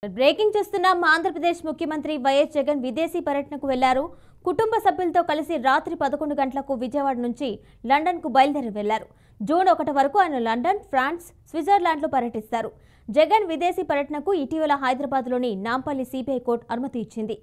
Breaking చూస్తున్నాం. ఆంధ్రప్రదేశ్ ముఖ్యమంత్రి YS Jagan విదేశీ పర్యటనకు వెళ్లారు. కుటుంబ సభ్యులతో కలిసి రాత్రి 11 గంటలకు విజయవాడ నుంచి లండన్కు బయలుదేరి వెళ్లారు. జూన్ 1 వరకు ఆయన లండన్, ఫ్రాన్స్, స్విట్జర్లాండ్లో పర్యటిస్తారు. జగన్ విదేశీ పర్యటనకు ఇటీవల హైదరాబాద్లోని నాంపల్లి సిబిఐ కోర్టు అనుమతి ఇచ్చింది.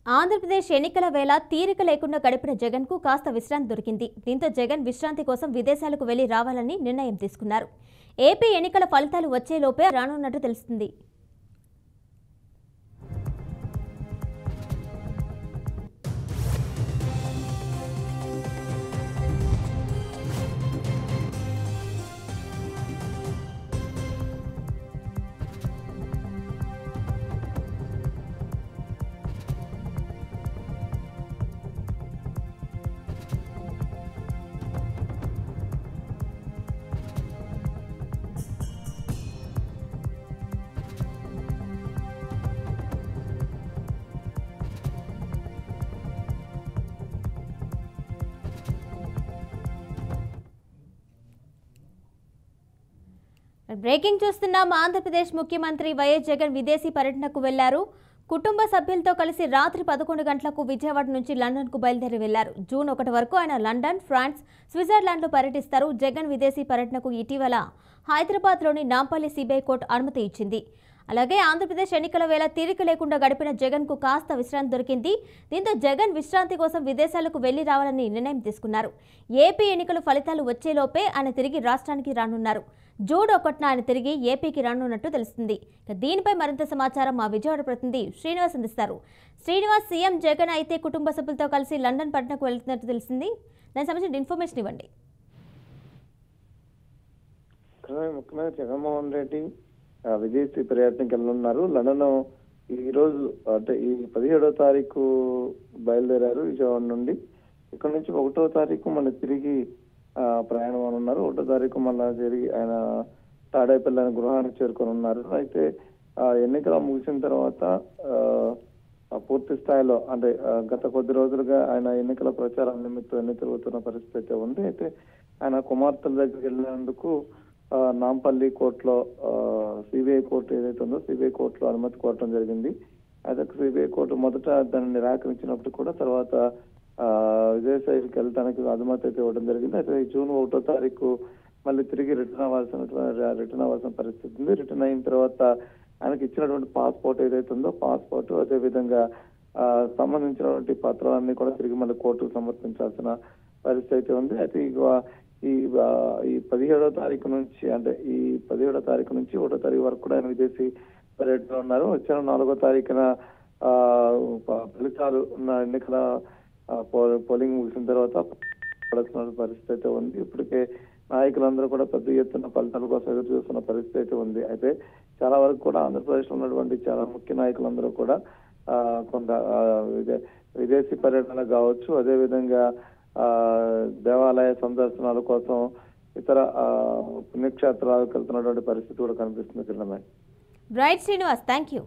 ఆంధ్రప్రదేశ్ ఎన్నికల వేళ తీరిక లేకుండా గడిపిన జగన్కు కాస్త విశ్రాంతి దొరికింది. దీంతో జగన్ విశ్రాంతి కోసం విదేశాలకు వెళ్లి రావాలని నిర్ణయం తీసుకున్నారు. ఏపీ ఎన్నికల ఫలితాలు వచ్చేలోపే రానున్నట్టు తెలుస్తుంది. బ్రేకింగ్ చూస్తున్నాం. ఆంధ్రప్రదేశ్ ముఖ్యమంత్రి వైఎస్ జగన్ విదేశీ పర్యటనకు వెళ్లారు. కుటుంబ సభ్యులతో కలిసి రాత్రి 11 గంటలకు విజయవాడ నుంచి లండన్కు బయలుదేరి వెళ్లారు. జూన్ 1 వరకు ఆయన లండన్, ఫ్రాన్స్, స్విట్జర్లాండ్లో పర్యటిస్తారు. జగన్ విదేశీ పర్యటనకు ఇటీవల హైదరాబాద్లోని నాంపల్లి సిబిఐ కోర్టు అనుమతి ఇచ్చింది. అలాగే ఆంధ్రప్రదేశ్ ఎన్నికల వేళ తీరిక లేకుండా గడిపిన జగన్కు కాస్త విశ్రాంతి దొరికింది. దీంతో జగన్ విశ్రాంతి కోసం విదేశాలకు వెళ్లి రావాలని నిర్ణయం తీసుకున్నారు. ఏపీ ఎన్నికల ఫలితాలు వచ్చేలోపే ఆయన తిరిగి రాష్ట్రానికి రానున్నారు. జూన్ 1న ఆయన తిరిగి ఏపీకి రానున్నట్టు తెలుస్తుంది. దీనిపై మరింత సమాచారం మా విజయవాడ ప్రతినిధి శ్రీనివాస్ అందిస్తారు. శ్రీనివాస్, సీఎం జగన్ అయితే కుటుంబ సభ్యులతో కలిసి లండన్ పర్యటనకు వెళ్తున్నట్టు తెలిసింది. దానికి సంబంధించిన ఇన్ఫర్మేషన్ ఇవ్వండి. ముఖ్యమంత్రి జగన్మోహన్ రెడ్డి విదేశీ పర్యటనకి వెళ్ళనున్నారు. లండన్ ఈ రోజు అంటే ఈ 17వ తారీఖు బయలుదేరారు విజయవాడ నుండి. ఇక్కడ నుంచి 1వ తారీఖు మళ్ళీ తిరిగి ప్రయాణం అని ఉన్నారు. 1వ తారీఖు మళ్ళీ తిరిగి ఆయన తాడేపల్లి అనే గృహానికి చేరుకొని ఉన్నారు. అయితే ఎన్నికలు ముగిసిన తర్వాత పూర్తి స్థాయిలో అంటే గత కొద్ది రోజులుగా ఆయన ఎన్నికల ప్రచారం నిమిత్తం తిరుగుతున్న పరిస్థితి అయితే ఉంది. అయితే ఆయన కుమార్తెల దగ్గరికి వెళ్ళినందుకు నాంపల్లి కోర్టులో సిబిఐ కోర్టు ఏదైతే ఉందో సిబిఐ కోర్టులో అనుమతి కోరటం జరిగింది. అయితే సిబిఐ కోర్టు మొదట దాన్ని నిరాకరించినప్పుడు కూడా తర్వాత విదేశాలకు వెళ్ళడానికి అనుమతి అయితే ఇవ్వడం జరిగింది. అయితే జూన్ 1వ తారీఖు మళ్ళీ తిరిగి రిటర్న్ అవ్వాల్సిన పరిస్థితి ఉంది. రిటర్న్ అయిన తర్వాత ఆయనకి ఇచ్చినటువంటి పాస్పోర్ట్ ఏదైతే ఉందో పాస్పోర్ట్ అదేవిధంగా సంబంధించినటువంటి పత్రాలన్నీ కూడా తిరిగి మళ్ళీ కోర్టుకు సమర్పించాల్సిన పరిస్థితి అయితే ఉంది. అయితే ఈ 17వ తారీఖు నుంచి అంటే ఈ 17వ తారీఖు నుంచి 1వ తారీఖు వరకు కూడా ఆయన విదేశీ పర్యటనలో ఉన్నారు. వచ్చే 4వ తారీఖున ఫలితాలు ఉన్న ఎన్నికల పోలింగ్ ముగిసిన తర్వాత పడాల్సిన పరిస్థితి అయితే ఉంది. ఇప్పటికే నాయకులందరూ కూడా పెద్ద ఎత్తున ఫలితాల కోసం ఎదురు చూస్తున్న పరిస్థితి అయితే ఉంది. అయితే చాలా వరకు కూడా ఆంధ్రప్రదేశ్ లో ఉన్నటువంటి చాలా ముఖ్య నాయకులందరూ కూడా కొంత విదేశీ పర్యటన కావచ్చు, అదేవిధంగా దేవాలయ సందర్శనాల కోసం ఇతర పుణ్యక్షేత్రాలకు వెళ్తున్నటువంటి పరిస్థితి కూడా కనిపిస్తుంది. Right Srinivas, thank you.